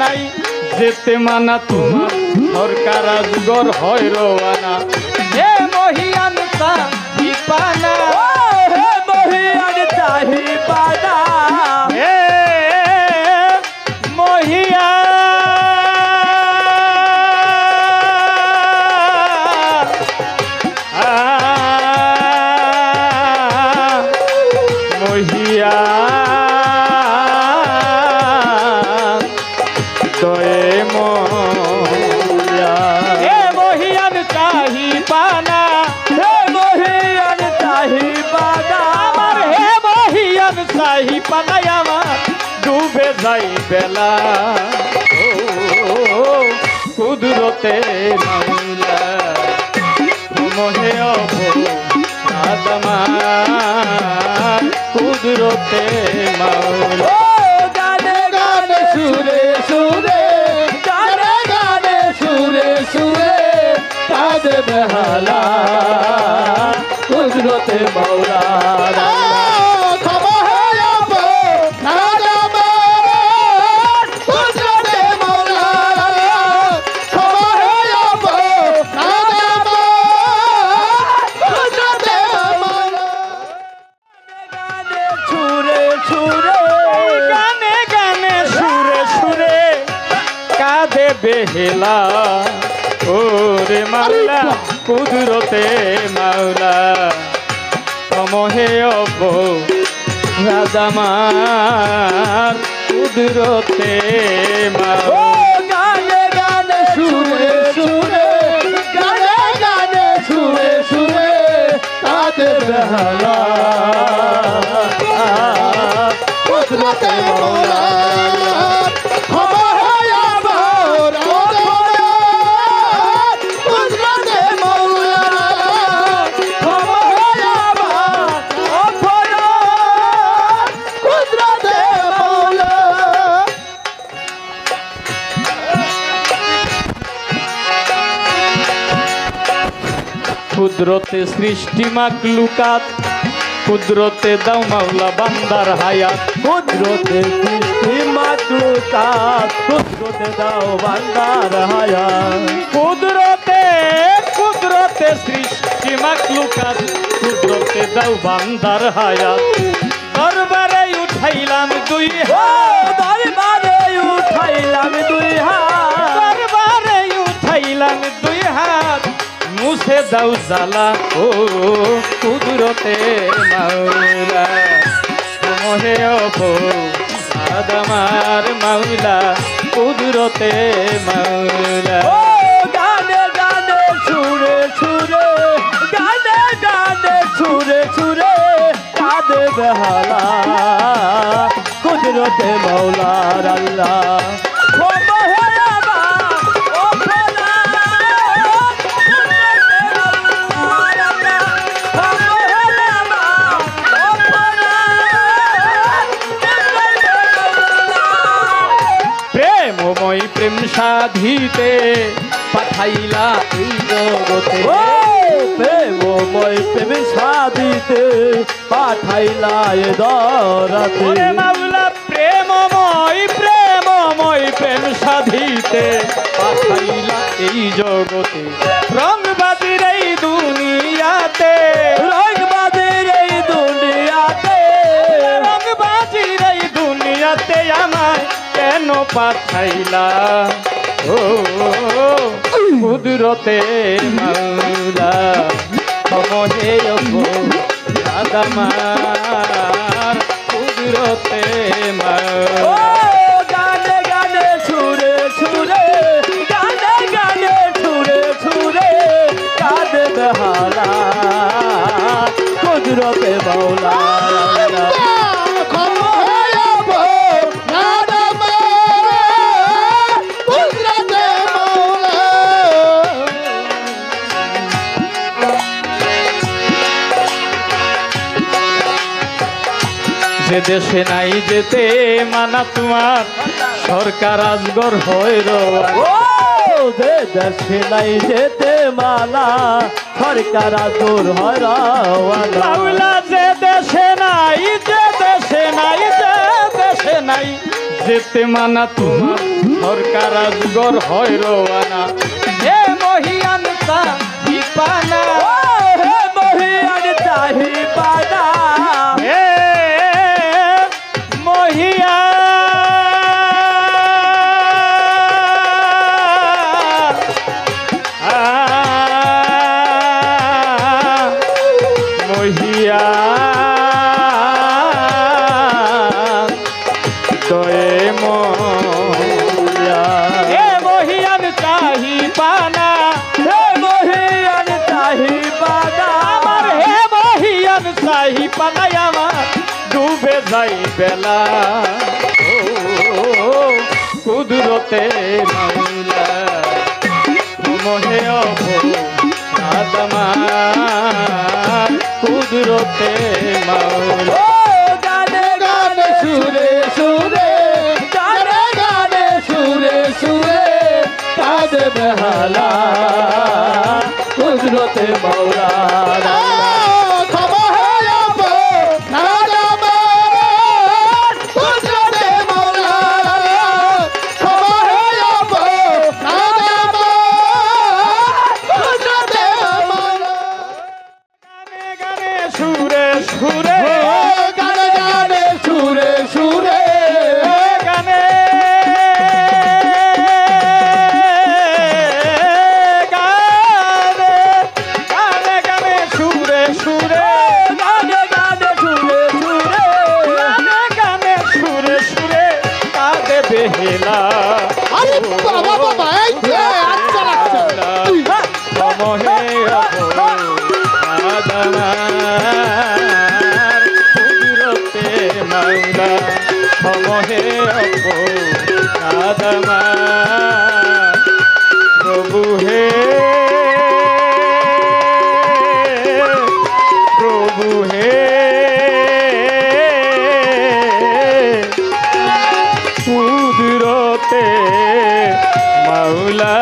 নাই যেতে মানা তোমার সরকার আজগর হয় রওয়ানা হে মহিয়ান চাহিপানা হে মহিয়ান চাহিপানা হে মহিয়ান ডুবে যাই বেলা কুদরতে মাওলা মোহে অবদামান কুদরতে মাওলা গানে গানে সুরে সুরে গানে গানে সুরে সুরে কাঁদে বেহালা কুদরতে মাওলা বেহেলা ওরে মাওলা কুদরতে মাওলা সমহে অব রাজামার কুদরতে মাওলা গানে গানে সুরে সুরে গানে গানে সুরে সুরে কাঁদে বেহালা কুদরতে মাওলা কুদরতে সৃষ্টি মাকলুকাত কুদরতে দাও মাওলা বান্দার হায়াত কুদরতে সৃষ্টি মাকলুকাত কুদরতে দাও বান্দার হায়াত কুদরতে কুদরতে সৃষ্টি মাকলুকাত কুদরতে দাও বান্দার হায়াত দরবারে উঠাইলাম দুই হাত দরবারে উঠাইলাম দুই হাত দরবারে উঠাইলাম দুই হাত মুছে দাও জালা ও কুদরতে মাওলা মোহে অবো আদমার মাওলা কুদরতে মাওলা ও গানে গানে সুরে সুরে গানে গানে সুরে সুরে কাঁদে বেহালা কুদরতে মাওলার আল্লাহ প্রেম সাধিতে পাঠাইলা এই জগতে প্রেমময় প্রেম সাধিতে পাঠাইলা এ দরাতে মাওলা প্রেমময় প্রেমময় প্রেম সাধিতে পাঠাইলা এই জগতে রংবাজির এই দুনিয়াতে রংবাজির এই দুনিয়াতে রংবাজির এই দুনিয়াতে আমায় কেন পাঠাইলা ও কুদরতে মাওলা সমহে আদমার কুদরতে মাওলা গানে গানে সুরে সুরে গানে গানে সুরে সুরে কাঁদে বেহালা কুদরতে মাওলা যে দেশে নাই যেতে মানা তোমার সরকার আজগর হয় রওয়ানা যে দেশে নাই যেতে মানা সরকার আজগর হয় রওয়ানা মাওলা যে দেশে নাই যে দেশে নাই যে দেশে নাই যেতে মানা তোমার সরকার আজগর হয় রোয়ানা হে মহিয়ান চাহিপানা ও হে মহিয়ান চাহিপানা হে মহিয়ান দয়ে মহিয়া হে মহিয়ান চাহিপানা হে মহিয়ান চাহিপানা আমার হে মহিয়ান চাহিপানা আমার ডুবে যাই বেলা ও কুদরতে মাওলা মোহে অবদামান কুদরতে মাওলা ও গানে গানে সুরে সুরে গানে গানে সুরে সুরে কাঁদে বেহালা কুদরতে মৌলানা সুরে সুরে গানে গানে সুরে সুরে গানে গানে গানে গানে সুরে সুরে গানে গানে সুরে সুরে গানে গানে সুরে সুরে কাঁদে বেহেলা আরে বাবা বাবা এই যে আচ্ছা লাগছে সমহে আদমার কুদরতে মাওলা সমহে আদমার প্রভু হে প্রভু হে কুদরতে মাওলা